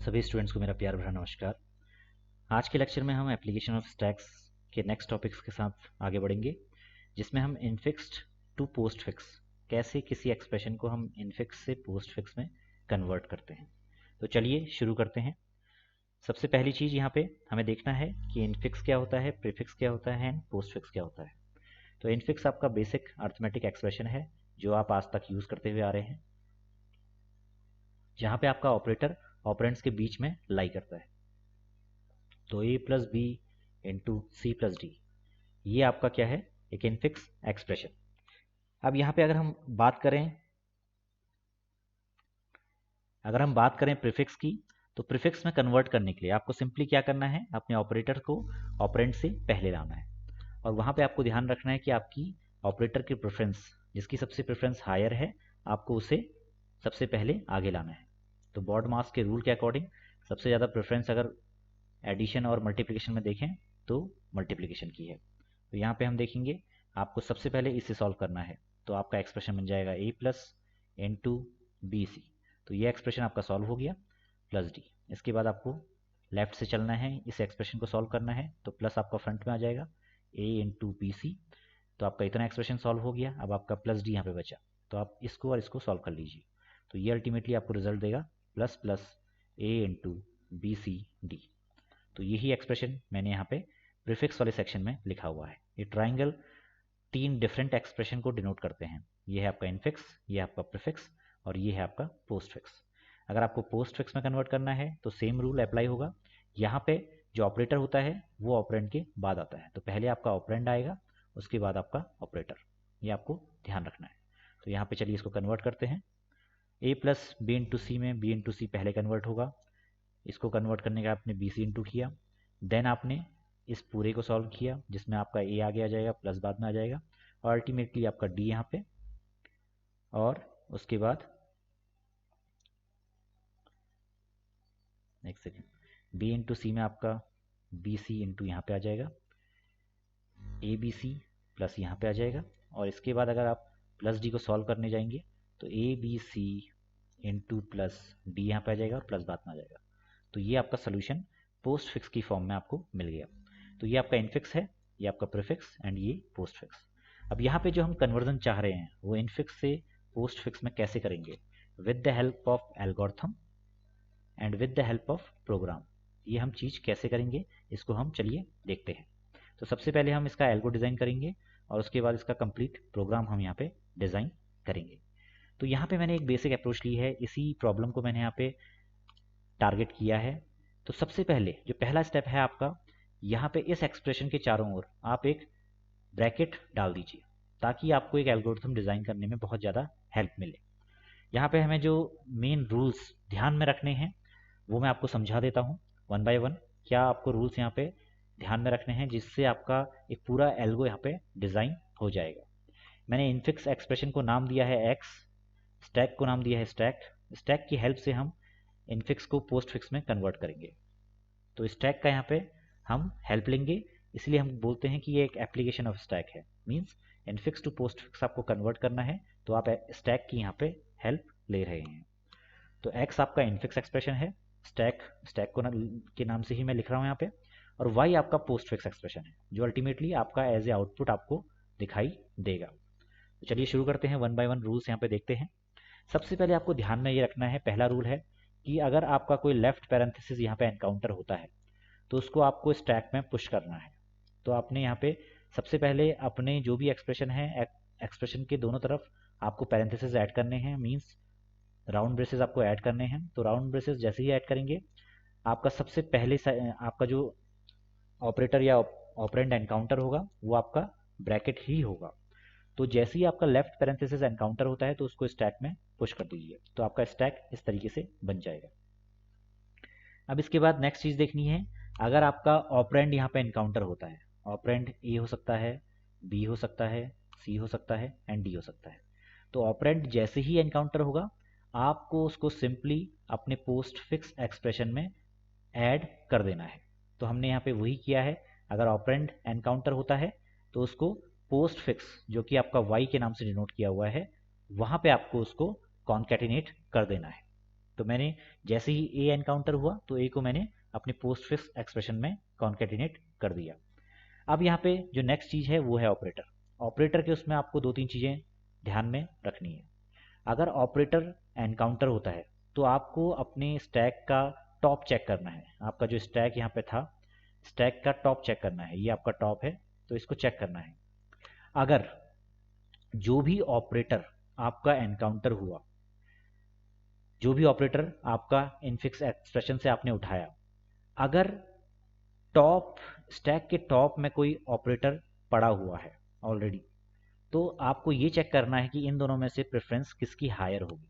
सभी स्टूडेंट्स को मेरा प्यार भरा नमस्कार। आज के लेक्चर में हम एप्लीकेशन ऑफ स्टैक्स के नेक्स्ट टॉपिक्स के साथ आगे बढ़ेंगे, जिसमें हम इनफिक्स्ड टू पोस्ट फिक्स कैसे किसी एक्सप्रेशन को हम इनफिक्स से पोस्ट फिक्स में कन्वर्ट करते हैं। तो चलिए शुरू करते हैं। सबसे पहली चीज़ यहाँ पे हमें देखना है कि इनफिक्स क्या होता है, प्रीफिक्स क्या होता है एंड पोस्ट फिक्स क्या होता है। तो इनफिक्स आपका बेसिक अर्थमेटिक एक्सप्रेशन है जो आप आज तक यूज़ करते हुए आ रहे हैं, जहाँ पे आपका ऑपरेटर ऑपरेंड्स के बीच में लाई करता है। तो a plus B into C plus D, ये आपका क्या है, एक इनफिक्स एक्सप्रेशन। अब यहाँ पे अगर हम बात करें प्रीफिक्स की, तो प्रीफिक्स में कन्वर्ट करने के लिए आपको सिंपली क्या करना है, अपने ऑपरेटर को ऑपरेंड से पहले लाना है। और वहाँ पे आपको ध्यान रखना है कि आपकी ऑपरेटर की प्रेफरेंस, जिसकी सबसे प्रेफरेंस हायर है, आपको उसे सबसे पहले आगे लाना है। तो बॉडमास के रूल के अकॉर्डिंग सबसे ज़्यादा प्रेफरेंस अगर एडिशन और मल्टीप्लिकेशन में देखें तो मल्टीप्लिकेशन की है। तो यहाँ पे हम देखेंगे आपको सबसे पहले इसे सॉल्व करना है। तो आपका एक्सप्रेशन बन जाएगा a plus into B C. तो ये एक्सप्रेशन आपका सॉल्व हो गया, प्लस डी। इसके बाद आपको लेफ्ट से चलना है, इस एक्सप्रेशन को सॉल्व करना है। तो प्लस आपका फ्रंट में आ जाएगा a इंटू बी सी। तो आपका इतना एक्सप्रेशन सॉल्व हो गया। अब आपका प्लस डी यहाँ पे बचा, तो आप इसको और इसको सॉल्व कर लीजिए। तो ये अल्टीमेटली आपको रिजल्ट देगा plus plus a into B C D. तो यही एक्सप्रेशन मैंने यहाँ पे प्रीफिक्स वाले सेक्शन में लिखा हुआ है। ये ट्राइंगल 3 डिफरेंट एक्सप्रेशन को डिनोट करते हैं। ये है आपका इनफिक्स, ये है आपका प्रीफिक्स और ये है आपका पोस्ट फिक्स। अगर आपको पोस्ट फिक्स में कन्वर्ट करना है तो सेम रूल अप्लाई होगा। यहाँ पे जो ऑपरेटर होता है वो ऑपरेंड के बाद आता है। तो पहले आपका ऑपरेंड आएगा, उसके बाद आपका ऑपरेटर। ये आपको ध्यान रखना है। तो यहाँ पे चलिए इसको कन्वर्ट करते हैं। a प्लस बी इंटू सी में बी इंटू सी पहले कन्वर्ट होगा। इसको कन्वर्ट करने का आपने बी सी इंटू किया, देन आपने इस पूरे को सॉल्व किया जिसमें आपका ए आगे आ जाएगा, प्लस बाद में आ जाएगा और अल्टीमेटली आपका डी यहाँ पे। और उसके बाद एक सेकेंड, बी इंटू सी में आपका बी सी इंटू यहाँ पे आ जाएगा, ए बी सी प्लस यहाँ पे आ जाएगा। और इसके बाद अगर आप प्लस डी को सॉल्व करने जाएंगे तो A B C into plus D यहाँ पे आ जाएगा और प्लस बाद में आ जाएगा। तो ये आपका सोल्यूशन पोस्ट फिक्स की फॉर्म में आपको मिल गया। तो ये आपका इनफिक्स है, ये आपका प्रीफिक्स एंड ये पोस्ट फिक्स। अब यहाँ पे जो हम कन्वर्जन चाह रहे हैं वो इनफिक्स से पोस्ट फिक्स में कैसे करेंगे, with the help of algorithm and with the help of program. ये हम चीज़ कैसे करेंगे इसको हम चलिए देखते हैं। तो सबसे पहले हम इसका एल्गो डिज़ाइन करेंगे और उसके बाद इसका कंप्लीट प्रोग्राम हम यहाँ पे डिज़ाइन करेंगे। तो यहाँ पे मैंने एक बेसिक अप्रोच ली है, इसी प्रॉब्लम को मैंने यहाँ पे टारगेट किया है। तो सबसे पहले जो पहला स्टेप है आपका, यहाँ पे इस एक्सप्रेशन के चारों ओर आप एक ब्रैकेट डाल दीजिए ताकि आपको एक एल्गोरिथम डिज़ाइन करने में बहुत ज़्यादा हेल्प मिले। यहाँ पे हमें जो मेन रूल्स ध्यान में रखने हैं वो मैं आपको समझा देता हूँ वन बाय वन। क्या आपको रूल्स यहाँ पे ध्यान में रखने हैं जिससे आपका एक पूरा एल्गो यहाँ पे डिज़ाइन हो जाएगा। मैंने इनफिक्स एक्सप्रेशन को नाम दिया है एक्स, स्टैक को नाम दिया है स्टैक। स्टैक की हेल्प से हम इनफिक्स को पोस्ट फिक्स में कन्वर्ट करेंगे। तो स्टैक का यहाँ पे हम हेल्प लेंगे, इसलिए हम बोलते हैं कि ये एक एप्लीकेशन ऑफ स्टैक है। Means infix to postfix आपको कन्वर्ट करना है तो आप स्टैक की यहाँ पे हेल्प ले रहे हैं। तो एक्स आपका इनफिक्स एक्सप्रेशन है, स्टैक को के नाम से ही मैं लिख रहा हूँ यहाँ पे। और वाई आपका पोस्ट फिक्स एक्सप्रेशन है जो अल्टीमेटली आपका एज ए आउटपुट आपको दिखाई देगा। तो चलिए शुरू करते हैं, वन बाय वन रूल्स यहाँ पे देखते हैं। सबसे पहले आपको ध्यान में ये रखना है, पहला रूल है कि अगर आपका कोई लेफ्ट पैरेंथेसिस यहाँ पे एनकाउंटर होता है तो उसको आपको स्टैक में पुश करना है। तो आपने यहाँ पे सबसे पहले अपने जो भी एक्सप्रेशन है, एक्सप्रेशन के दोनों तरफ आपको पैरेंथेसिस ऐड करने हैं। मीन्स राउंड ब्रेसेस आपको ऐड करने हैं। तो राउंड ब्रेसेस जैसे ही ऐड करेंगे आपका सबसे पहले आपका जो ऑपरेटर या ऑपरेंड एनकाउंटर होगा वो आपका ब्रैकेट ही होगा। तो जैसे ही आपका लेफ्ट पैरेंथेसिस एनकाउंटर होता है तो उसको स्टैक में पुश कर दीजिए। तो आपका स्टैक इस तरीके से बन जाएगा। अब इसके बाद नेक्स्ट चीज़ देखनी है, अगर आपका ऑपरेंड यहाँ पे एनकाउंटर होता है, ऑपरेंड ए हो सकता है, बी हो सकता है, सी हो सकता है एंड डी हो सकता है। तो ऑपरेंड जैसे ही एनकाउंटर होगा आपको उसको सिंपली अपने पोस्ट फिक्स एक्सप्रेशन में ऐड कर देना है। तो हमने यहाँ पे वही किया है। अगर ऑपरेंड एनकाउंटर होता है तो उसको पोस्ट फिक्स, जो कि आपका y के नाम से डिनोट किया हुआ है, वहाँ पे आपको उसको कॉन्कैटिनेट कर देना है। तो मैंने जैसे ही ए एनकाउंटर हुआ तो ए को मैंने अपने पोस्ट फिक्स एक्सप्रेशन में कॉन्केटिनेट कर दिया। अब यहाँ पे जो नेक्स्ट चीज़ है वो है ऑपरेटर। ऑपरेटर के उसमें आपको दो तीन चीज़ें ध्यान में रखनी है। अगर ऑपरेटर एनकाउंटर होता है तो आपको अपने स्टैक का टॉप चेक करना है। आपका जो स्टैक यहाँ पे था, स्टैक का टॉप चेक करना है। ये आपका टॉप है तो इसको चेक करना है। अगर जो भी ऑपरेटर आपका एनकाउंटर हुआ, जो भी ऑपरेटर आपका इनफिक्स एक्सप्रेशन से आपने उठाया, अगर टॉप स्टैक के टॉप में कोई ऑपरेटर पड़ा हुआ है ऑलरेडी, तो आपको ये चेक करना है कि इन दोनों में से प्रेफरेंस किसकी हायर होगी।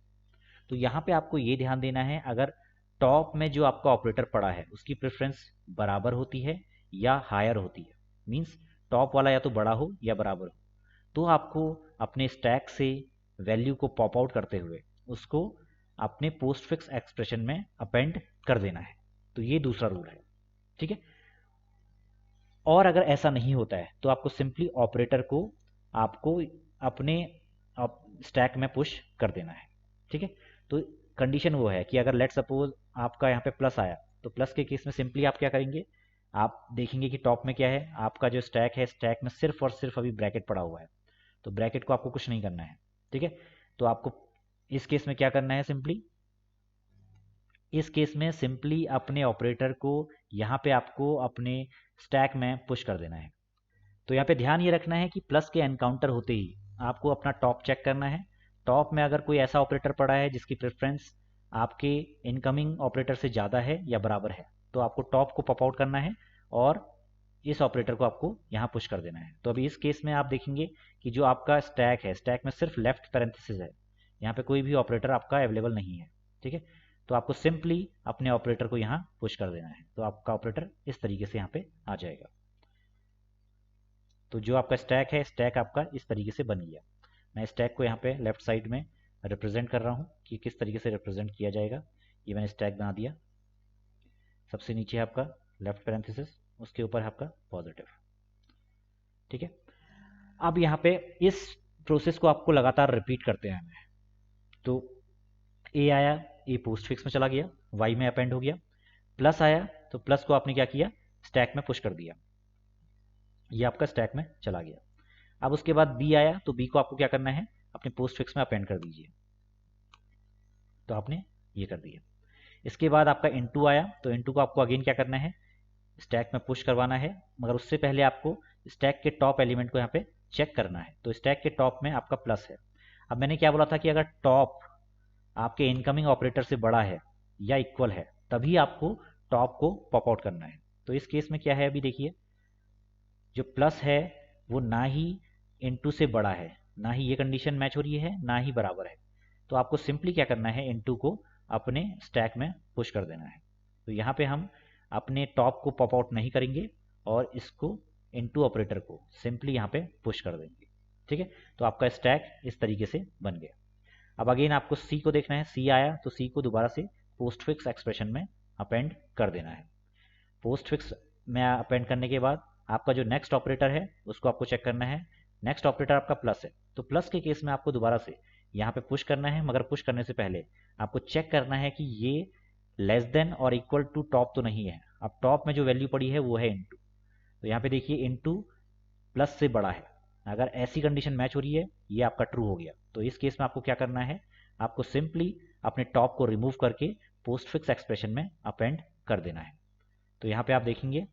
तो यहाँ पे आपको ये ध्यान देना है, अगर टॉप में जो आपका ऑपरेटर पड़ा है उसकी प्रेफरेंस बराबर होती है या हायर होती है, मीन्स टॉप वाला या तो बड़ा हो या बराबर हो, तो आपको अपने स्टैक से वैल्यू को पॉप आउट करते हुए उसको अपने पोस्ट फिक्स एक्सप्रेशन में अपेंड कर देना है। तो ये दूसरा रूल है, ठीक है। और अगर ऐसा नहीं होता है तो आपको सिंपली ऑपरेटर को आपको अपने स्टैक में पुश कर देना है, ठीक है। तो कंडीशन वो है कि अगर लेट सपोज आपका यहाँ पे प्लस आया, तो प्लस के केस में सिंपली आप क्या करेंगे, आप देखेंगे कि टॉप में क्या है, आपका जो स्टैक है, स्टैक में सिर्फ और सिर्फ अभी ब्रैकेट पड़ा हुआ है, तो ब्रैकेट को आपको कुछ नहीं करना है, ठीक है। तो आपको इस केस में क्या करना है, सिंपली इस केस में सिंपली अपने ऑपरेटर को यहाँ पे आपको अपने स्टैक में पुश कर देना है। तो यहाँ पे ध्यान ये रखना है कि प्लस के एनकाउंटर होते ही आपको अपना टॉप चेक करना है। टॉप में अगर कोई ऐसा ऑपरेटर पड़ा है जिसकी प्रेफरेंस आपके इनकमिंग ऑपरेटर से ज़्यादा है या बराबर है, तो आपको टॉप को पॉप आउट करना है और इस ऑपरेटर को आपको यहाँ पुश कर देना है। तो अभी इस केस में आप देखेंगे कि जो आपका स्टैक है, स्टैक में सिर्फ लेफ्ट पैरेंथेसिस है, यहाँ पे कोई भी ऑपरेटर आपका अवेलेबल नहीं है, ठीक है। तो आपको सिंपली अपने ऑपरेटर को यहाँ पुश कर देना है, तो आपका ऑपरेटर इस तरीके से यहाँ पे आ जाएगा। तो जो आपका स्टैक है, स्टैक आपका इस तरीके से बन गया। मैं स्टैक को यहाँ पे लेफ्ट साइड में रिप्रेजेंट कर रहा हूँ कि किस तरीके से रिप्रेजेंट किया जाएगा। ये मैंने स्टैक बना दिया। सबसे नीचे है आपका लेफ्ट पैरेंथेसिस, उसके ऊपर है आपका पॉजिटिव, ठीक है। अब यहाँ पे इस प्रोसेस को आपको लगातार रिपीट करते हैं हमें। तो ए आया, ए पोस्ट फिक्स में चला गया, वाई में अपेंड हो गया, प्लस आया तो प्लस को आपने क्या किया, स्टैक में पुश कर दिया, ये आपका स्टैक में चला गया। अब उसके बाद बी आया तो बी को आपको क्या करना है, अपने पोस्ट फिक्स में अपेंड कर दीजिए, तो आपने ये कर दिया। इसके बाद आपका इनटू आया तो इनटू को आपको अगेन क्या करना है, स्टैक में पुश करवाना है, मगर उससे पहले आपको स्टैक के टॉप एलिमेंट को यहाँ पे चेक करना है। तो स्टैक के टॉप में आपका प्लस है। अब मैंने क्या बोला था कि अगर टॉप आपके इनकमिंग ऑपरेटर से बड़ा है या इक्वल है तभी आपको टॉप को पॉप आउट करना है। तो इस केस में क्या है, अभी देखिए जो प्लस है वो ना ही इनटू से बड़ा है, ना ही ये कंडीशन मैच हो रही है, ना ही बराबर है। तो आपको सिंपली क्या करना है, इनटू को अपने स्टैक में पुश कर देना है। तो यहाँ पे हम अपने टॉप को पॉप आउट नहीं करेंगे और इसको इनटू ऑपरेटर को सिंपली यहाँ पे पुश कर देंगे, ठीक है। तो आपका स्टैक इस तरीके से बन गया। अब अगेन आपको सी को देखना है, सी आया तो सी को दोबारा से पोस्ट फिक्स एक्सप्रेशन में अपेंड कर देना है। पोस्ट फिक्स में अपेंड करने के बाद आपका जो नेक्स्ट ऑपरेटर है उसको आपको चेक करना है। नेक्स्ट ऑपरेटर आपका प्लस है तो प्लस के केस में आपको दोबारा से यहाँ पे पुश करना है, मगर पुश करने से पहले आपको चेक करना है कि ये लेस देन और इक्वल टू टॉप तो नहीं है। अब टॉप में जो वैल्यू पड़ी है वो है इनटू, तो यहाँ पे देखिए इनटू प्लस से बड़ा है। अगर ऐसी कंडीशन मैच हो रही है, ये आपका ट्रू हो गया। तो इस केस में आपको क्या करना है, आपको सिंपली अपने टॉप को रिमूव करके पोस्ट फिक्स एक्सप्रेशन में अपेंड कर देना है। तो यहाँ पे आप देखेंगे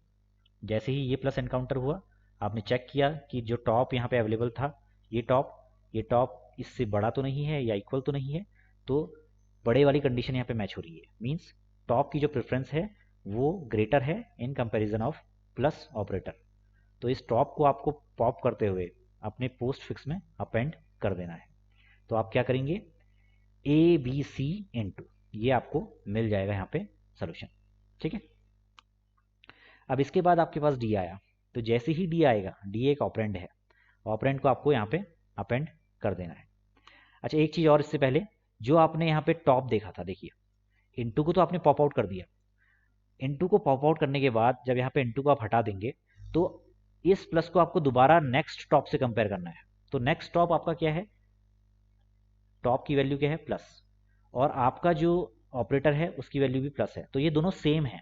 जैसे ही ये प्लस एनकाउंटर हुआ, आपने चेक किया कि जो टॉप यहाँ पे अवेलेबल था, ये टॉप इससे बड़ा तो नहीं है या इक्वल तो नहीं है, तो बड़े वाली कंडीशन यहाँ पे मैच हो रही है। मीन्स टॉप की जो प्रेफरेंस है वो ग्रेटर है in comparison of plus operator. तो इस टॉप को आपको पॉप करते हुए अपने पोस्ट फिक्स में अपेंड कर देना है। तो आप क्या करेंगे, ए बी सी इनटू, ये आपको मिल जाएगा यहाँ पे सोल्यूशन, ठीक है। अब इसके बाद आपके पास डी आया तो जैसे ही डी आएगा, डी एक ऑपरेंड है, ऑपरेंड को आपको यहाँ पे अपेंड कर देना है। अच्छा एक चीज़ और इससे पहले, जो आपने यहाँ पे टॉप देखा था, देखिए इनटू को तो आपने पॉप आउट कर दिया। इनटू को पॉप आउट करने के बाद जब यहाँ पे इनटू को आप हटा देंगे तो इस प्लस को आपको दोबारा नेक्स्ट टॉप से कंपेयर करना है। तो नेक्स्ट टॉप आपका क्या है, टॉप की वैल्यू क्या है, प्लस, और आपका जो ऑपरेटर है उसकी वैल्यू भी प्लस है, तो ये दोनों सेम है।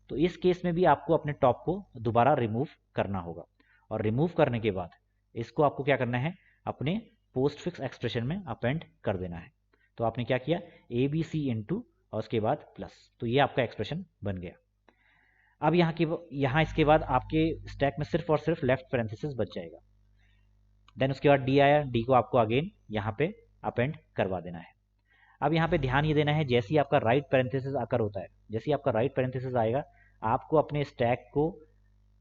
तो इस केस में भी आपको अपने टॉप को दोबारा रिमूव करना होगा, और रिमूव करने के बाद इसको आपको क्या करना है, अपने पोस्ट फिक्स एक्सप्रेशन में अपेंड कर देना है। तो आपने क्या किया, ए बी सी इंटू और उसके बाद प्लस, तो ये आपका एक्सप्रेशन बन गया। अब यहाँ इसके बाद आपके स्टैक में सिर्फ और सिर्फ लेफ्ट पैरेंथेसिस बच जाएगा। देन उसके बाद डी आया, डी को आपको अगेन यहाँ पे अपेंड करवा देना है। अब यहाँ पे ध्यान ये देना है, जैसे ही आपका राइट पैरेंथेसिस आकर होता है, जैसे ही आपका राइट पैरेंथेसिस आएगा, आपको अपने स्टैक को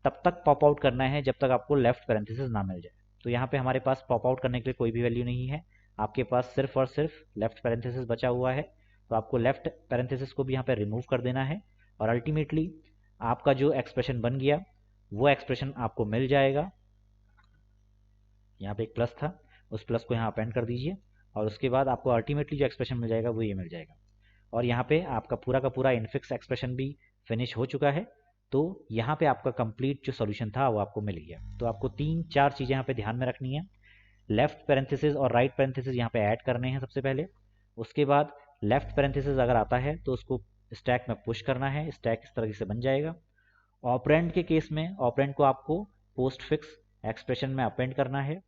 तब तक पॉप आउट करना है जब तक आपको लेफ्ट पैरेंथेसिस ना मिल जाए। तो यहाँ पे हमारे पास पॉप आउट करने के लिए कोई भी वैल्यू नहीं है, आपके पास सिर्फ और सिर्फ लेफ्ट पैरेंथेसिस बचा हुआ है। तो आपको लेफ्ट पैरेंथेसिस को भी यहाँ पे रिमूव कर देना है, और अल्टीमेटली आपका जो एक्सप्रेशन बन गया वो एक्सप्रेशन आपको मिल जाएगा। यहाँ पे एक प्लस था, उस प्लस को यहाँ अपेंड कर दीजिए, और उसके बाद आपको अल्टीमेटली जो एक्सप्रेशन मिल जाएगा वो ये मिल जाएगा। और यहाँ पे आपका पूरा का पूरा इनफिक्स एक्सप्रेशन भी फिनिश हो चुका है। तो यहाँ पे आपका कंप्लीट जो सॉल्यूशन था वो आपको मिल गया। तो आपको 3-4 चीज़ें यहाँ पे ध्यान में रखनी है। लेफ्ट पैरेंथेसिस और राइट पैरेंथेसिस यहाँ पे ऐड करने हैं सबसे पहले। उसके बाद लेफ्ट पैरेंथेसिस अगर आता है तो उसको स्टैक में पुश करना है, स्टैक इस तरह से बन जाएगा। ऑपरेंड के केस में ऑपरेंड को आपको पोस्ट फिक्स एक्सप्रेशन में अपेंड करना है।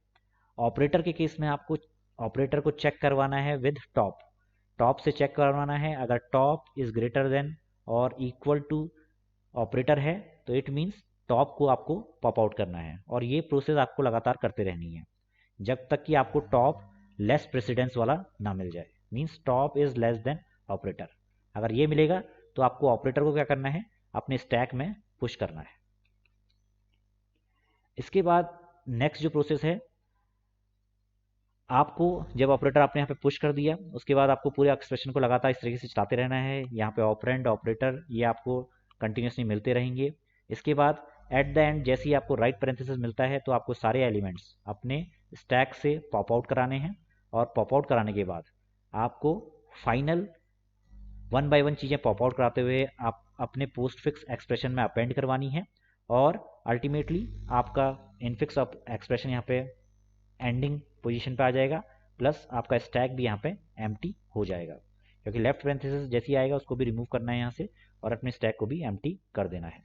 ऑपरेटर के केस में आपको ऑपरेटर को चेक करवाना है विद टॉप, टॉप से चेक करवाना है। अगर टॉप इज ग्रेटर देन और इक्वल टू ऑपरेटर है तो इट मीन्स टॉप को आपको पॉप आउट करना है, और ये प्रोसेस आपको लगातार करते रहनी है जब तक कि आपको टॉप लेस प्रेसिडेंस वाला ना मिल जाए, means top is less than operator. अगर ये मिलेगा तो आपको ऑपरेटर को क्या करना है, अपने स्टैक में पुश करना है। इसके बाद नेक्स्ट जो प्रोसेस है, आपको जब ऑपरेटर आपने यहाँ पे पुश कर दिया उसके बाद आपको पूरे एक्सप्रेशन को लगातार इस तरीके से चलाते रहना है। यहाँ पे ऑपरेंड ऑपरेटर ये आपको कंटिन्यूसली मिलते रहेंगे। इसके बाद एट द एंड जैसे ही आपको राइट पैरेंथेसिस मिलता है तो आपको सारे एलिमेंट्स अपने स्टैक से पॉप आउट कराने हैं, और पॉप आउट कराने के बाद आपको फाइनल 1 बाय 1 चीज़ें पॉप आउट कराते हुए आप अपने पोस्ट फिक्स एक्सप्रेशन में अपेंड करवानी है, और अल्टीमेटली आपका इनफिक्स एक्सप्रेशन यहाँ पे एंडिंग पोजीशन पे आ जाएगा, प्लस आपका स्टैक भी यहाँ पे एम्प्टी हो जाएगा, क्योंकि लेफ्ट पैरेंथेसिस जैसे ही आएगा उसको भी रिमूव करना है यहाँ से, और अपने स्टैक को भी एम्प्टी कर देना है।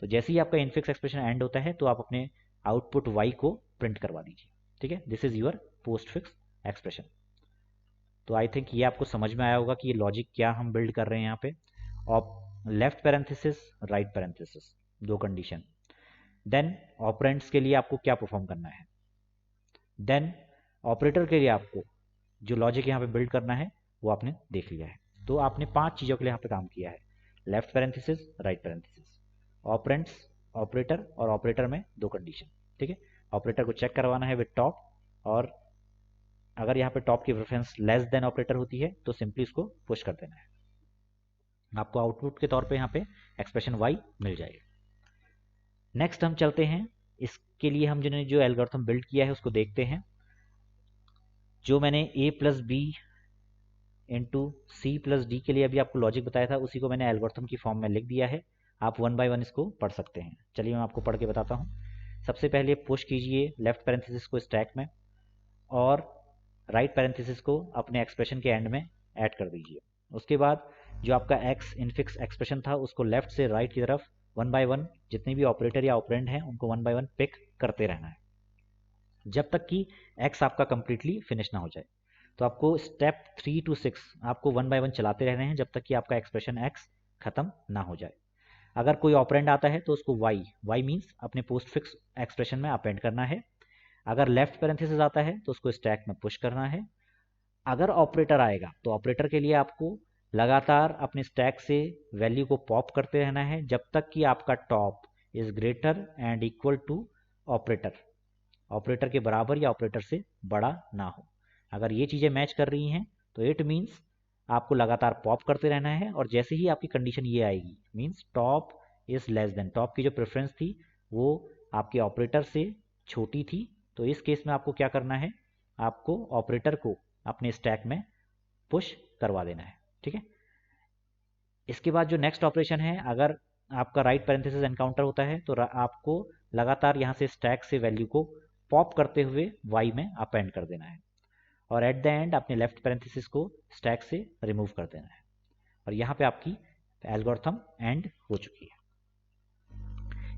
तो जैसे ही आपका इनफिक्स एक्सप्रेशन एंड होता है तो आप अपने आउटपुट y को प्रिंट करवा दीजिए। ठीक है, this is your post fix expression. तो आई थिंक ये आपको समझ में आया होगा कि ये लॉजिक क्या हम बिल्ड कर रहे हैं यहाँ पे। और लेफ्ट पैरेंथेसिस राइट पैरेंथेसिस दो कंडीशन, देन ऑपरेंड्स के लिए आपको क्या परफॉर्म करना है, देन ऑपरेटर के लिए आपको जो लॉजिक यहाँ पे बिल्ड करना है वो आपने देख लिया है। तो आपने 5 चीज़ों के लिए यहाँ पे काम किया है, left parenthesis right parenthesis, operands operator और ऑपरेटर में 2 कंडीशन। ठीक है, ऑपरेटर को चेक करवाना है विद टॉप, और अगर यहाँ पे टॉप की प्रेफरेंस लेस देन ऑपरेटर होती है तो सिंपली इसको पुश कर देना है, आपको आउटपुट के तौर पे यहाँ पे एक्सप्रेशन y मिल जाएगा। नेक्स्ट हम चलते हैं, इसके लिए हम जो एल्गोरिथम बिल्ड किया है उसको देखते हैं। जो मैंने a plus B into C plus D के लिए अभी आपको लॉजिक बताया था उसी को मैंने एल्गोरिथम की फॉर्म में लिख दिया है। आप 1 बाय 1 इसको पढ़ सकते हैं। चलिए मैं आपको पढ़ के बताता हूँ। सबसे पहले पुश कीजिए लेफ्ट पैरेंथेसिस को स्टैक में, और राइट पैरेंथेसिस को अपने एक्सप्रेशन के एंड में ऐड कर दीजिए। उसके बाद जो आपका एक्स इनफिक्स एक्सप्रेशन था उसको लेफ्ट से राइट की तरफ 1 बाय 1 जितने भी ऑपरेटर या ऑपरेंड हैं उनको 1 बाय 1 पिक करते रहना है जब तक कि एक्स आपका कंप्लीटली फिनिश ना हो जाए। तो आपको स्टेप 3 to 6 आपको 1 बाय 1 चलाते रहने हैं जब तक कि आपका एक्सप्रेशन एक्स खत्म ना हो जाए। अगर कोई ऑपरेंड आता है तो उसको वाई मीन्स अपने पोस्ट फिक्स एक्सप्रेशन में अपेंड करना है। अगर लेफ्ट पैरेंथेसिस आता है तो उसको स्टैक में पुश करना है। अगर ऑपरेटर आएगा तो ऑपरेटर के लिए आपको लगातार अपने स्टैक से वैल्यू को पॉप करते रहना है जब तक कि आपका top is greater and equal to operator, operator के बराबर या ऑपरेटर से बड़ा ना हो। अगर ये चीज़ें मैच कर रही हैं तो इट मीन्स आपको लगातार पॉप करते रहना है, और जैसे ही आपकी कंडीशन ये आएगी means top is less than, top की जो प्रेफरेंस थी वो आपके ऑपरेटर से छोटी थी, तो इस केस में आपको क्या करना है, आपको ऑपरेटर को अपने स्टैक में पुश करवा देना है। ठीक है, इसके बाद जो नेक्स्ट ऑपरेशन है, अगर आपका राइट पैरेंथेसिस एनकाउंटर होता है तो आपको लगातार यहाँ से स्टैक से वैल्यू को पॉप करते हुए y में अपेंड कर देना है, और एट द एंड अपने लेफ्ट पैरेंथेसिस को स्टैक से रिमूव कर देना है। और यहाँ पे आपकी एल्गोरिथम एंड हो चुकी है।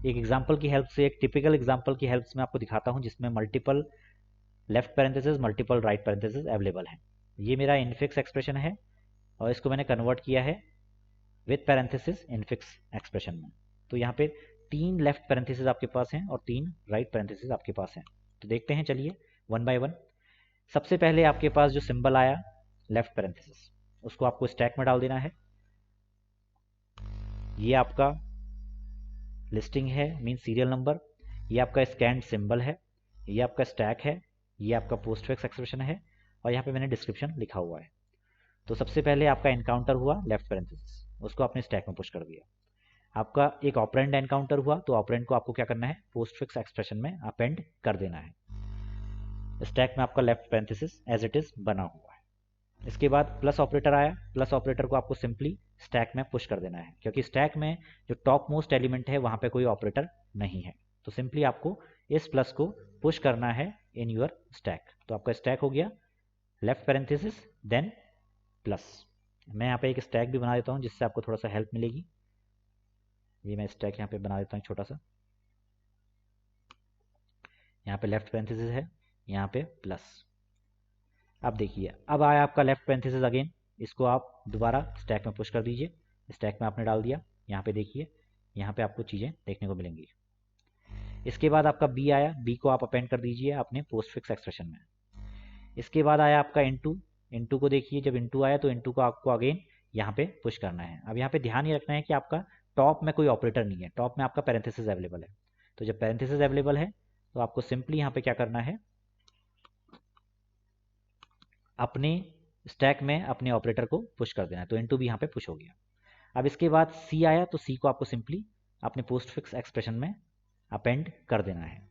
एक एग्जांपल की हेल्प से, एक टिपिकल एग्जांपल की हेल्प से मैं आपको दिखाता हूँ जिसमें multiple left parenthesis multiple right parenthesis available है। ये मेरा इनफिक्स एक्सप्रेशन है और इसको मैंने कन्वर्ट किया है विथ पैरेंथेसिस इनफिक्स एक्सप्रेशन में। तो यहाँ पे 3 लेफ्ट पैरेंथेसिस आपके पास हैं और 3 राइट पैरेंथेसिस आपके पास हैं। तो देखते हैं, चलिए वन बाय वन। सबसे पहले आपके पास जो सिंबल आया लेफ्ट पैरेंथेसिस, उसको आपको स्टैक में डाल देना है। ये आपका लिस्टिंग है, मीन सीरियल नंबर। ये आपका स्कैन सिंबल है, ये आपका स्टैक है, ये आपका पोस्टफिक्स एक्सप्रेशन है और यहाँ पे मैंने डिस्क्रिप्शन लिखा हुआ है। तो सबसे पहले आपका एनकाउंटर हुआ लेफ्ट पैरेंथेसिस, उसको आपने स्टैक में पुश कर दिया। आपका एक ऑपरेंड एनकाउंटर हुआ, तो ऑपरेंड को आपको क्या करना है, पोस्टफिक्स एक्सप्रेशन में अपेंड कर देना है। स्टैक में आपका left parenthesis as it is बना हुआ है। इसके बाद प्लस ऑपरेटर आया, प्लस ऑपरेटर को आपको सिंपली स्टैक में पुश कर देना है, क्योंकि स्टैक में जो टॉप मोस्ट एलिमेंट है वहां पे कोई ऑपरेटर नहीं है। तो सिंपली आपको इस प्लस को पुश करना है इन योर स्टैक। तो आपका स्टैक हो गया लेफ्ट पैरेंथेसिस देन प्लस। मैं यहाँ पे एक स्टैक भी बना देता हूँ जिससे आपको थोड़ा सा हेल्प मिलेगी। ये मैं स्टैक यहाँ पे बना देता हूँ छोटा सा। यहाँ पे लेफ्ट पैरेंथेसिस है, यहाँ पे प्लस। अब देखिए, अब आया आपका लेफ्ट पैरेंथेसिस अगेन, इसको आप दोबारा स्टैक में पुश कर दीजिए। स्टैक में आपने डाल दिया। यहाँ पे देखिए, यहाँ पे आपको चीज़ें देखने को मिलेंगी। इसके बाद आपका बी आया, बी को आप अपेंड कर दीजिए अपने पोस्टफिक्स एक्सप्रेशन में। इसके बाद आया आपका इनटू, इनटू को देखिए, जब इनटू आया तो इनटू को आपको अगेन यहाँ पे पुश करना है। अब यहाँ पे ध्यान ये रखना है कि आपका टॉप में कोई ऑपरेटर नहीं है, टॉप में आपका पैरेंथेसिस अवेलेबल है। तो जब पैरेंथेसिस अवेलेबल है तो आपको सिंपली यहाँ पे क्या करना है, अपने स्टैक में अपने ऑपरेटर को पुश कर देना है। तो इनटू भी यहाँ पे पुश हो गया। अब इसके बाद सी आया, तो सी को आपको सिंपली अपने पोस्टफिक्स एक्सप्रेशन में अपेंड कर देना है।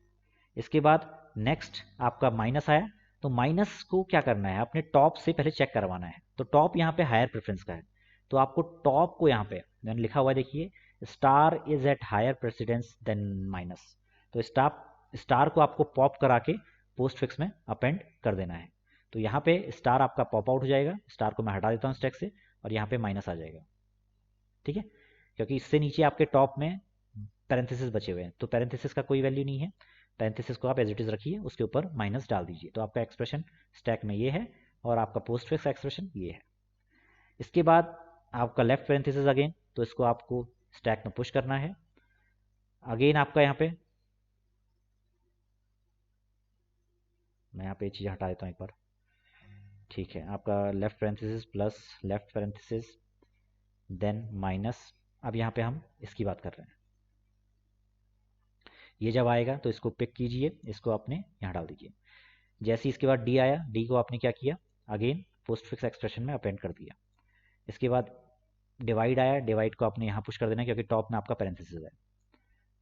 इसके बाद नेक्स्ट आपका माइनस आया, तो माइनस को क्या करना है, अपने टॉप से पहले चेक करवाना है। तो टॉप यहाँ पे हायर प्रेफरेंस का है, तो आपको टॉप को यहाँ पे मैंने लिखा हुआ है, देखिए star is at higher precedence than minus. तो स्टार को आपको पॉप करा के पोस्ट फिक्स में अपेंड कर देना है। तो यहाँ पे स्टार आपका पॉप आउट हो जाएगा, स्टार को मैं हटा देता हूँ स्टैक से, और यहाँ पे माइनस आ जाएगा। ठीक है, क्योंकि इससे नीचे आपके टॉप में पैरेंथेसिस बचे हुए हैं, तो पैरेंथेसिस का कोई वैल्यू नहीं है। पैरेंथेसिस को आप एज इट इज रखिए, उसके ऊपर माइनस डाल दीजिए। तो आपका एक्सप्रेशन स्टैक में ये है और आपका पोस्टफिक्स एक्सप्रेशन ये है। इसके बाद आपका लेफ्ट पैरेंथेसिस अगेन, तो इसको आपको स्टैक में पुश करना है। अगेन आपका यहाँ पे, मैं यहाँ पे चीज़ हटा देता हूँ एक बार। ठीक है, आपका left parenthesis plus left parenthesis then minus. अब यहाँ पे हम इसकी बात कर रहे हैं। ये जब आएगा तो इसको पिक कीजिए, इसको आपने यहाँ डाल दीजिए। जैसे इसके बाद डी आया, डी को आपने क्या किया, अगेन पोस्टफिक्स एक्सप्रेशन में अपेंड कर दिया। इसके बाद डिवाइड आया, डिवाइड को आपने यहाँ पुश कर देना क्योंकि टॉप में आपका पैरेंथेसिस है।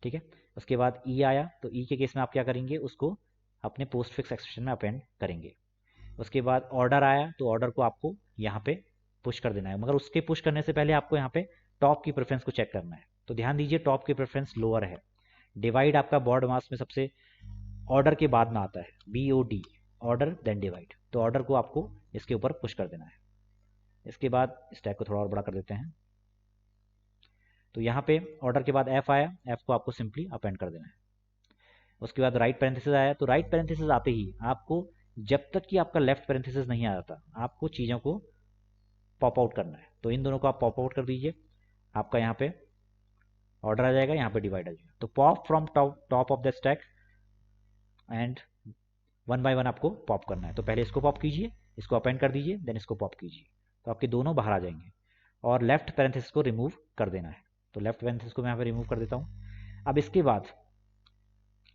ठीक है, उसके बाद ई आया, तो ई के केस में आप क्या करेंगे, उसको अपने पोस्टफिक्स एक्सप्रेशन में अपेंड करेंगे। उसके बाद ऑर्डर आया, तो ऑर्डर को आपको यहाँ पे पुश कर देना है, मगर उसके पुश करने से पहले आपको यहाँ पे टॉप की प्रेफरेंस को चेक करना है। तो ध्यान दीजिए, टॉप की प्रेफरेंस लोअर है। डिवाइड आपका बॉर्ड मास में सबसे ऑर्डर के बाद में आता है, BOD, ऑर्डर देन डिवाइड। तो ऑर्डर को आपको इसके ऊपर पुश कर देना है। इसके बाद स्टैक को थोड़ा और बड़ा कर देते हैं। तो यहाँ पे ऑर्डर के बाद F आया, F को आपको सिंपली अपेंड कर देना है। उसके बाद राइट पैरेंथेसिस आया, तो राइट पैरेंथेसिस आते ही आपको, जब तक कि आपका लेफ्ट पैरेंथेसिस नहीं आ जाता, आपको चीज़ों को पॉप आउट करना है। तो इन दोनों को आप पॉप आउट कर दीजिए, आपका यहाँ पे ऑर्डर आ जाएगा, यहाँ पे डिवाइड आ जाएगा। तो pop from top of the stack and one by one आपको पॉप करना है। तो पहले इसको पॉप कीजिए, इसको अपेंड कर दीजिए, देन इसको पॉप कीजिए, तो आपके दोनों बाहर आ जाएंगे। और लेफ्ट पैरेंथेसिस को रिमूव कर देना है। तो लेफ्ट पैरेंथेसिस को मैं यहाँ पे रिमूव कर देता हूँ। अब इसके बाद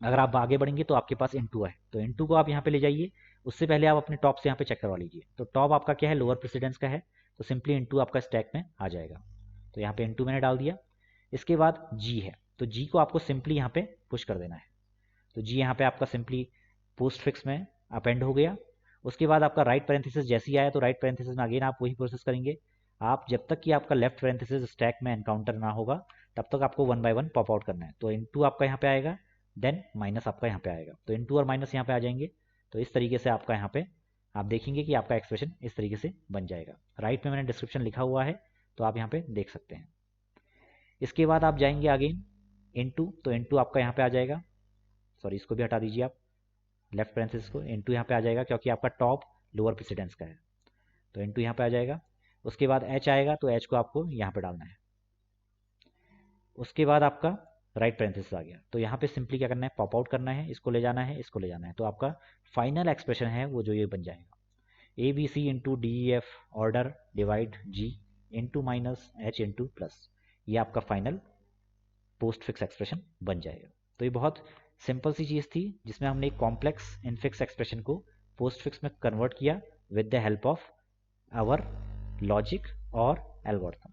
अगर आप आगे बढ़ेंगे तो आपके पास इनटू है, तो इनटू को आप यहाँ पे ले जाइए। उससे पहले आप अपने टॉप से यहाँ पे चेक करवा लीजिए। तो टॉप आपका क्या है, लोअर प्रेसिडेंस का है, तो सिंपली इनटू आपका स्टैक में आ जाएगा। तो यहाँ पे इनटू मैंने डाल दिया। इसके बाद जी है, तो जी को आपको सिंपली यहाँ पे पुश कर देना है। तो जी यहाँ पे आपका सिंपली पोस्ट फिक्स में अपेंड हो गया। उसके बाद आपका राइट पैरेंथेसिस जैसे ही आया, तो राइट पैरेंथेसिस में अगेन आप वही प्रोसेस करेंगे। आप जब तक कि आपका लेफ्ट पैरेंथेसिस स्टैक में एनकाउंटर ना होगा, तब तक आपको one by one pop out करना है। तो इनटू आपका यहाँ पे आएगा, देन माइनस आपका यहाँ पे आएगा। तो इनटू और माइनस यहाँ पे आ जाएंगे। तो इस तरीके से आपका यहाँ पे आप देखेंगे कि आपका एक्सप्रेशन इस तरीके से बन जाएगा। राइट में मैंने डिस्क्रिप्शन लिखा हुआ है, तो आप यहाँ पे देख सकते हैं। इसके बाद आप जाएंगे अगेन इनटू, तो इनटू आपका यहाँ पे आ जाएगा, सॉरी इसको भी हटा दीजिए आप, लेफ्ट पैरेंथेसिस को, इनटू यहाँ पे आ जाएगा क्योंकि आपका टॉप लोअर प्रेसिडेंस का है, तो इनटू यहाँ पे आ जाएगा। उसके बाद एच आएगा, तो एच को आपको यहाँ पे डालना है। उसके बाद आपका राइट पैरेंथेसिस आ गया, तो यहाँ पे सिंपली क्या करना है, पॉप आउट करना है, इसको ले जाना है, इसको ले जाना है, तो आपका फाइनल एक्सप्रेशन है वो जो ये बन जाएगा, A B C into D E F order divide G into minus H into plus, ये आपका फाइनल पोस्ट फिक्स एक्सप्रेशन बन जाएगा। तो ये बहुत सिंपल सी चीज़ थी जिसमें हमने एक कॉम्प्लेक्स इनफिक्स एक्सप्रेशन को पोस्ट फिक्स में कन्वर्ट किया with the help of our logic और एल्गोरिथम।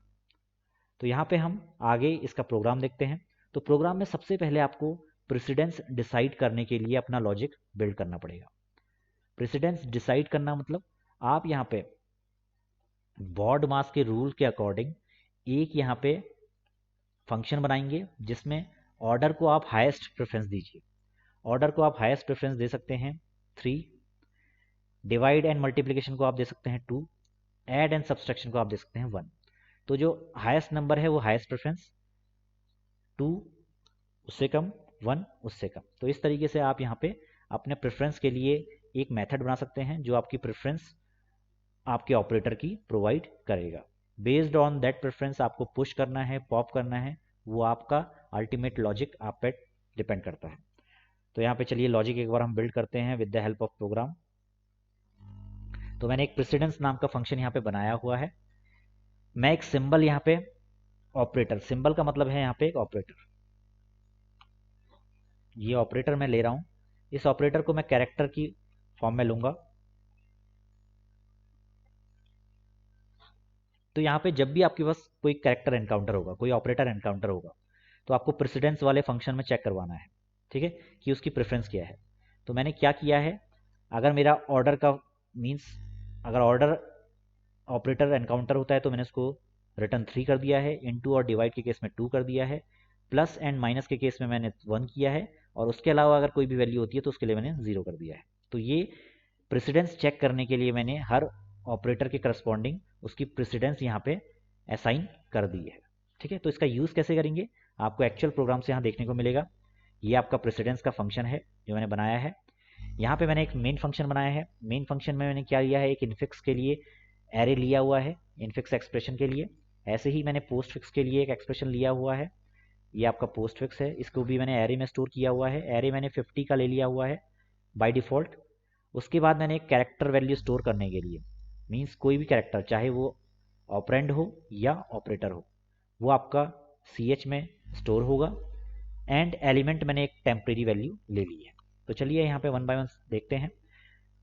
तो यहाँ पे हम आगे इसका प्रोग्राम देखते हैं। तो प्रोग्राम में सबसे पहले आपको प्रेसिडेंस डिसाइड करने के लिए अपना लॉजिक बिल्ड करना पड़ेगा। प्रेसिडेंस डिसाइड करना मतलब आप यहाँ पे बॉड मास के रूल के अकॉर्डिंग एक यहाँ पे फंक्शन बनाएंगे जिसमें ऑर्डर को आप हाईएस्ट प्रेफरेंस दीजिए। ऑर्डर को आप हाईएस्ट प्रेफरेंस दे सकते हैं 3, डिवाइड एंड मल्टीप्लिकेशन को आप दे सकते हैं 2, ऐड एंड सब्सट्रैक्शन को आप दे सकते हैं 1। तो जो हाईएस्ट नंबर है वो हाईएस्ट प्रेफरेंस, 2 उससे कम, 1 उससे कम। तो इस तरीके से आप यहाँ पे अपने प्रेफरेंस के लिए एक मेथड बना सकते हैं जो आपकी प्रेफरेंस आपके ऑपरेटर की प्रोवाइड करेगा। बेस्ड ऑन दैट प्रेफरेंस आपको पुश करना है, पॉप करना है, वो आपका अल्टीमेट लॉजिक आप पे डिपेंड करता है। तो यहाँ पे चलिए लॉजिक एक बार हम बिल्ड करते हैं with the help of program. तो मैंने एक प्रेसिडेंस नाम का फंक्शन यहाँ पे बनाया हुआ है। मैं एक सिंबल यहाँ पे ऑपरेटर, सिंबल का मतलब है यहाँ पे एक ऑपरेटर, ये ऑपरेटर मैं ले रहा हूँ। इस ऑपरेटर को मैं कैरेक्टर की फॉर्म में लूंगा। तो यहाँ पे जब भी आपके पास कोई कैरेक्टर एनकाउंटर होगा, कोई ऑपरेटर एनकाउंटर होगा, तो आपको प्रेसिडेंस वाले फंक्शन में चेक करवाना है, ठीक है, कि उसकी प्रेफरेंस क्या है। तो मैंने क्या किया है, अगर मेरा ऑर्डर का मीन्स अगर ऑर्डर ऑपरेटर एनकाउंटर होता है तो मैंने उसको रिटर्न 3 कर दिया है, इनटू और डिवाइड के केस में 2 कर दिया है, प्लस एंड माइनस के केस में मैंने 1 किया है, और उसके अलावा अगर कोई भी वैल्यू होती है तो उसके लिए मैंने 0 कर दिया है। तो ये प्रेसिडेंस चेक करने के लिए मैंने हर ऑपरेटर के करस्पॉन्डिंग उसकी प्रेसिडेंस यहाँ पे असाइन कर दी है, ठीक है। तो इसका यूज़ कैसे करेंगे आपको एक्चुअल प्रोग्राम से यहाँ देखने को मिलेगा। ये आपका प्रेसिडेंस का फंक्शन है जो मैंने बनाया है। यहाँ पे मैंने एक मेन फंक्शन बनाया है। मेन फंक्शन में मैंने क्या लिया है, एक इनफिक्स के लिए एरे लिया हुआ है, इनफिक्स एक्सप्रेशन के लिए। ऐसे ही मैंने पोस्ट फिक्स के लिए एक एक्सप्रेशन लिया हुआ है, ये आपका पोस्ट फिक्स है, इसको भी मैंने एरे में स्टोर किया हुआ है। एरे मैंने 50 का ले लिया हुआ है बाय डिफ़ॉल्ट। उसके बाद मैंने एक कैरेक्टर वैल्यू स्टोर करने के लिए, मीन्स कोई भी कैरेक्टर चाहे वो ऑपरेंड हो या ऑपरेटर हो, वो आपका CH में स्टोर होगा। एंड एलिमेंट मैंने एक टेम्परेरी वैल्यू ले ली है। तो चलिए यहाँ पे 1 बाय 1 देखते हैं।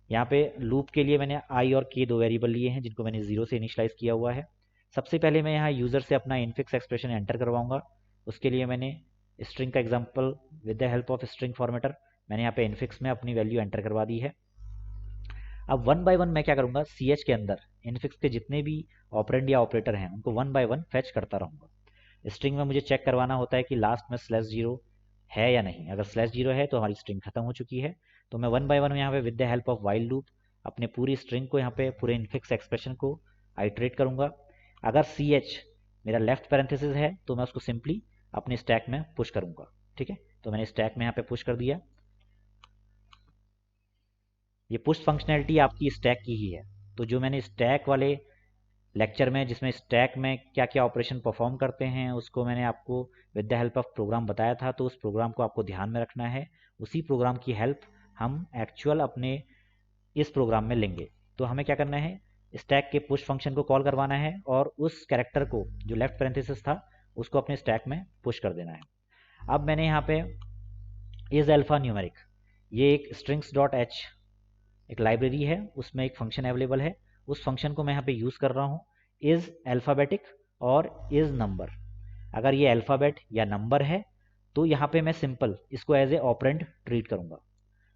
यहाँ पे लूप के लिए मैंने i और k 2 वेरिएबल लिए हैं जिनको मैंने 0 से इनिशलाइज किया हुआ है। सबसे पहले मैं यहाँ यूज़र से अपना इनफिक्स एक्सप्रेशन एंटर करवाऊंगा। उसके लिए मैंने स्ट्रिंग का example with the help of string formatter मैंने यहाँ पे इनफिक्स में अपनी वैल्यू एंटर करवा दी है। अब 1 बाय 1 मैं क्या करूँगा, CH के अंदर इनफिक्स के जितने भी ऑपरेंड या ऑपरेटर हैं उनको 1 बाय 1 फैच करता रहूँगा। स्ट्रिंग में मुझे चेक करवाना होता है कि लास्ट में /0 है या नहीं। अगर /0 है तो हमारी स्ट्रिंग खत्म हो चुकी है। तो मैं 1 बाय 1 यहाँ पे with the help of while loop अपने पूरी स्ट्रिंग को यहाँ पे पूरे इनफिक्स एक्सप्रेशन को आइट्रेट करूँगा। अगर CH मेरा लेफ्ट पैरेंथेसिस है तो मैं उसको सिंपली अपने स्टैक में पुश करूँगा, ठीक है। तो मैंने स्टैक में यहाँ पे पुश कर दिया। ये पुश फंक्शनैलिटी आपकी स्टैक की ही है। तो जो मैंने स्टैक वाले लेक्चर में जिसमें स्टैक में क्या क्या ऑपरेशन परफॉर्म करते हैं उसको मैंने आपको with the help of program बताया था। तो उस प्रोग्राम को आपको ध्यान में रखना है, उसी प्रोग्राम की हेल्प हम एक्चुअल अपने इस प्रोग्राम में लेंगे। तो हमें क्या करना है, स्टैक के पुश फंक्शन को कॉल करवाना है और उस कैरेक्टर को जो लेफ्ट पैरेंथेसिस था उसको अपने स्टैक में पुश कर देना है। अब मैंने यहाँ पे इज अल्फा न्यूमेरिक, ये एक strings.h एक लाइब्रेरी है, उसमें एक फंक्शन अवेलेबल है। उस फंक्शन को मैं यहाँ पे यूज़ कर रहा हूँ इज़ अल्फ़ाबेटिक और इज़ नंबर। अगर ये अल्फ़ाबेट या नंबर है तो यहाँ पे मैं सिंपल इसको एज ए ऑपरेंड ट्रीट करूँगा।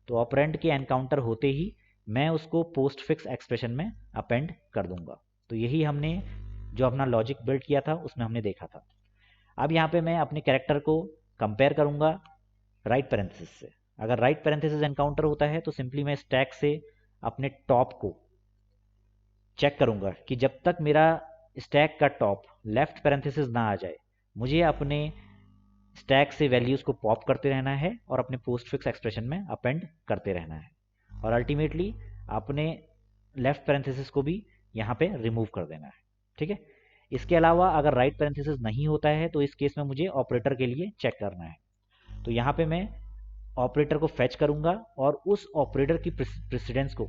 तो ऑपरेंड के एनकाउंटर होते ही मैं उसको पोस्ट फिक्स एक्सप्रेशन में अपेंड कर दूंगा। तो यही हमने जो अपना लॉजिक बिल्ड किया था उसमें हमने देखा था। अब यहाँ पे मैं अपने कैरेक्टर को कंपेयर करूँगा राइट पैरेंथेसिस से। अगर राइट पैरेंथेसिस एनकाउंटर होता है तो सिंपली मैं स्टैक से अपने टॉप को चेक करूंगा कि जब तक मेरा स्टैक का टॉप लेफ्ट पैरेंथेसिस ना आ जाए, मुझे अपने स्टैक से वैल्यूज़ को पॉप करते रहना है और अपने पोस्टफिक्स एक्सप्रेशन में अपेंड करते रहना है, और अल्टीमेटली अपने लेफ्ट पैरेंथेसिस को भी यहाँ पे रिमूव कर देना है। ठीक है, इसके अलावा अगर राइट पैरेंथेसिस नहीं होता है तो इस केस में मुझे ऑपरेटर के लिए चेक करना है। तो यहाँ पे मैं ऑपरेटर को फेच करूंगा और उस ऑपरेटर की प्रेसिडेंस को,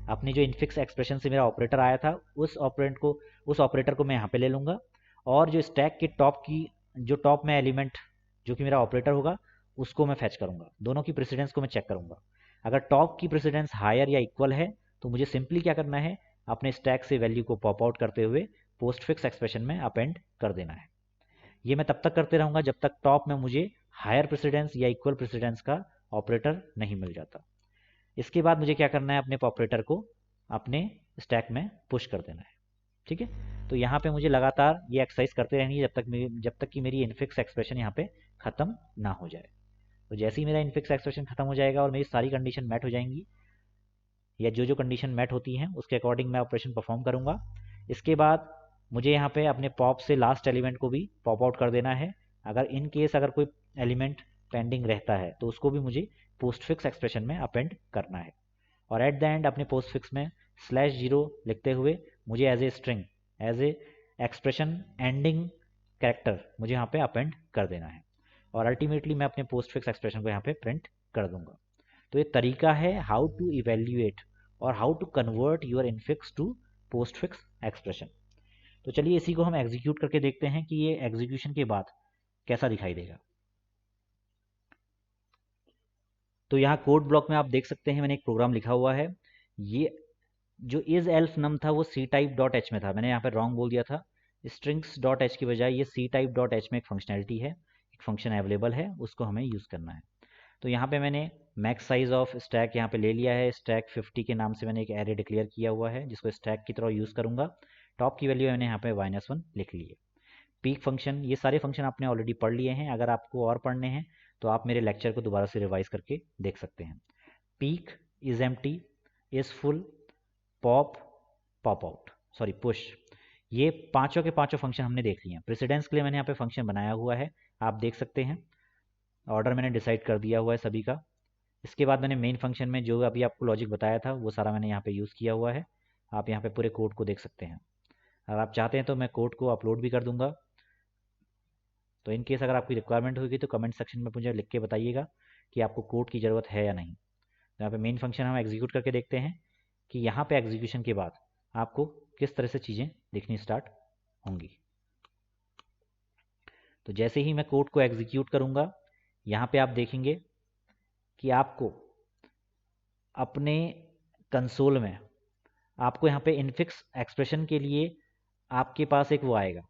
अपनी जो इनफिक्स एक्सप्रेशन से मेरा ऑपरेटर आया था उस ऑपरेटर को मैं यहाँ पे ले लूंगा, और जो स्टैक के टॉप की जो टॉप में एलिमेंट जो कि मेरा ऑपरेटर होगा उसको मैं फेच करूंगा। दोनों की प्रेसिडेंस को मैं चेक करूंगा। अगर टॉप की प्रेसिडेंस हायर या इक्वल है तो मुझे सिंपली क्या करना है, अपने स्टैक से वैल्यू को पॉप आउट करते हुए पोस्टफिक्स एक्सप्रेशन में अपेंड कर देना है। ये मैं तब तक करते रहूंगा जब तक टॉप में मुझे हायर प्रेसिडेंस या इक्वल प्रेसिडेंस का ऑपरेटर नहीं मिल जाता। इसके बाद मुझे क्या करना है, अपने ऑपरेटर को अपने स्टैक में पुश कर देना है। ठीक है, तो यहाँ पे मुझे लगातार ये एक्सरसाइज करते रहनी है जब तक कि मेरी इनफिक्स एक्सप्रेशन यहाँ पे ख़त्म ना हो जाए। तो जैसे ही मेरा इनफिक्स एक्सप्रेशन ख़त्म हो जाएगा और मेरी सारी कंडीशन मैट हो जाएंगी, या जो कंडीशन मैट होती हैं उसके अकॉर्डिंग मैं ऑपरेशन परफॉर्म करूँगा। इसके बाद मुझे यहाँ पे अपने पॉप से लास्ट एलिमेंट को भी पॉप आउट कर देना है। अगर इन केस अगर कोई एलिमेंट पेंडिंग रहता है तो उसको भी मुझे पोस्टफिक्स एक्सप्रेशन में अपेंड करना है, और एट द एंड अपने पोस्टफिक्स में /0 लिखते हुए मुझे as a string, as a expression ending character मुझे यहाँ पे अपेंड कर देना है, और अल्टीमेटली मैं अपने पोस्टफिक्स एक्सप्रेशन को यहाँ पे प्रिंट कर दूंगा। तो ये तरीका है हाउ टू इवेल्युएट और how to convert your infix to postfix expression. तो चलिए इसी को हम एग्जीक्यूट करके देखते हैं कि ये एग्जीक्यूशन के बाद कैसा दिखाई देगा। तो यहाँ कोड ब्लॉक में आप देख सकते हैं मैंने एक प्रोग्राम लिखा हुआ है। ये जो इज एल्फ नम था वो सी टाइप डॉट एच में था, मैंने यहाँ पे रॉन्ग बोल दिया था। स्ट्रिंग्स डॉट एच की बजाय ये सी टाइप डॉट एच में एक फंक्शनैलिटी है, एक फंक्शन अवेलेबल है, उसको हमें यूज़ करना है। तो यहाँ पे मैंने मैक्स साइज ऑफ स्टैक यहाँ पे ले लिया है। स्टैक 50 के नाम से मैंने एक एरे डिक्लेयर किया हुआ है जिसको स्टैक की तरह यूज़ करूँगा। टॉप की वैल्यू मैंने यहाँ पे -1 लिख ली है। पीक फंक्शन, ये सारे फंक्शन आपने ऑलरेडी पढ़ लिए हैं। अगर आपको और पढ़ने हैं तो आप मेरे लेक्चर को दोबारा से रिवाइज करके देख सकते हैं। Peak, is empty, is full, pop, pop out, sorry push, ये पांचों के पांचों फंक्शन हमने देख लिए हैं। प्रेसिडेंस के लिए मैंने यहाँ पे फंक्शन बनाया हुआ है, आप देख सकते हैं। ऑर्डर मैंने डिसाइड कर दिया हुआ है सभी का। इसके बाद मैंने मेन फंक्शन में जो अभी आपको लॉजिक बताया था वो सारा मैंने यहाँ पे यूज़ किया हुआ है। आप यहाँ पे पूरे कोड को देख सकते हैं। अगर आप चाहते हैं तो मैं कोड को अपलोड भी कर दूंगा। तो इन केस अगर आपकी रिक्वायरमेंट होगी तो कमेंट सेक्शन में मुझे लिख के बताइएगा कि आपको कोड की ज़रूरत है या नहीं। तो यहाँ पे मेन फंक्शन हम एग्जीक्यूट करके देखते हैं कि यहाँ पे एग्जीक्यूशन के बाद आपको किस तरह से चीज़ें दिखनी स्टार्ट होंगी। तो जैसे ही मैं कोड को एग्जीक्यूट करूँगा, यहाँ पे आप देखेंगे कि आपको अपने कंसोल में आपको यहाँ पे इनफिक्स एक्सप्रेशन के लिए आपके पास एक वो आएगा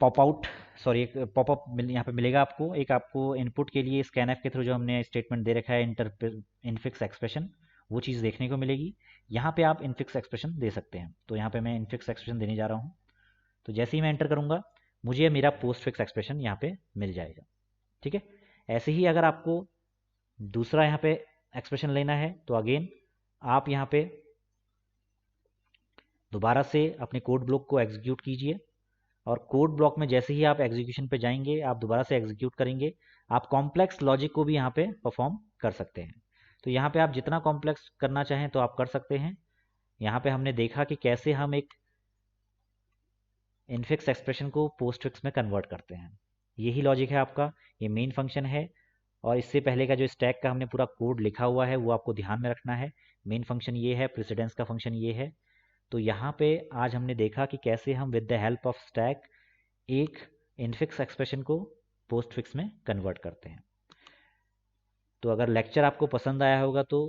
पॉप आउट, सॉरी एक पॉपअप यहाँ पे मिलेगा आपको। एक आपको इनपुट के लिए स्कैनएफ के थ्रू जो हमने स्टेटमेंट दे रखा है इनफिक्स एक्सप्रेशन, वो चीज़ देखने को मिलेगी। यहाँ पे आप इनफिक्स एक्सप्रेशन दे सकते हैं। तो यहाँ पे मैं इनफिक्स एक्सप्रेशन देने जा रहा हूँ। तो जैसे ही मैं एंटर करूँगा मुझे मेरा पोस्ट फिक्स एक्सप्रेशन यहाँ पे मिल जाएगा। ठीक है, ऐसे ही अगर आपको दूसरा यहाँ पे एक्सप्रेशन लेना है तो अगेन आप यहाँ पे दोबारा से अपने कोड ब्लॉक को एग्जीक्यूट कीजिए, और कोड ब्लॉक में जैसे ही आप एग्जीक्यूशन पे जाएंगे आप दोबारा से एग्जीक्यूट करेंगे, आप कॉम्प्लेक्स लॉजिक को भी यहाँ पे परफॉर्म कर सकते हैं। तो यहाँ पे आप जितना कॉम्प्लेक्स करना चाहें तो आप कर सकते हैं। यहाँ पे हमने देखा कि कैसे हम एक इनफिक्स एक्सप्रेशन को पोस्टफिक्स में कन्वर्ट करते हैं। यही लॉजिक है आपका, ये मेन फंक्शन है। और इससे पहले का जो स्टैक का हमने पूरा कोड लिखा हुआ है वो आपको ध्यान में रखना है। मेन फंक्शन ये है, प्रेसिडेंस का फंक्शन ये है। तो यहाँ पे आज हमने देखा कि कैसे हम with the help of stack एक इनफिक्स एक्सप्रेशन को पोस्टफिक्स में कन्वर्ट करते हैं। तो अगर लेक्चर आपको पसंद आया होगा तो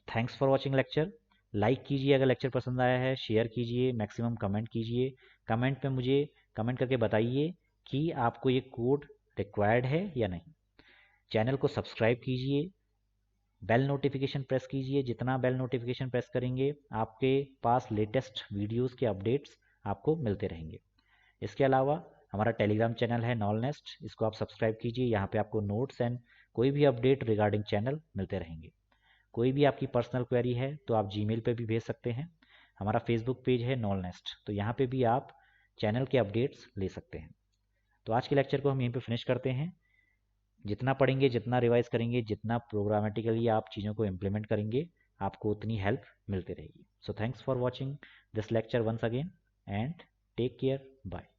thanks for watching lecture. Like कीजिए अगर लेक्चर पसंद आया है, शेयर कीजिए, मैक्सिमम कमेंट कीजिए। कमेंट में मुझे कमेंट करके बताइए कि आपको ये कोड रिक्वायर्ड है या नहीं। चैनल को सब्सक्राइब कीजिए, बेल नोटिफिकेशन प्रेस कीजिए। जितना बेल नोटिफिकेशन प्रेस करेंगे आपके पास लेटेस्ट वीडियोस के अपडेट्स आपको मिलते रहेंगे। इसके अलावा हमारा टेलीग्राम चैनल है नॉलनेस्ट, इसको आप सब्सक्राइब कीजिए। यहाँ पे आपको नोट्स एंड कोई भी अपडेट रिगार्डिंग चैनल मिलते रहेंगे। कोई भी आपकी पर्सनल क्वेरी है तो आप जीमेल पे भी भेज सकते हैं। हमारा फेसबुक पेज है नॉलनेस्ट, तो यहाँ पे भी आप चैनल के अपडेट्स ले सकते हैं। तो आज के लेक्चर को हम यहीं पे फिनिश करते हैं। जितना पढ़ेंगे, जितना रिवाइज करेंगे, जितना प्रोग्रामेटिकली आप चीज़ों को इम्प्लीमेंट करेंगे, आपको उतनी हेल्प मिलती रहेगी। So thanks for watching this lecture once again and take care, bye.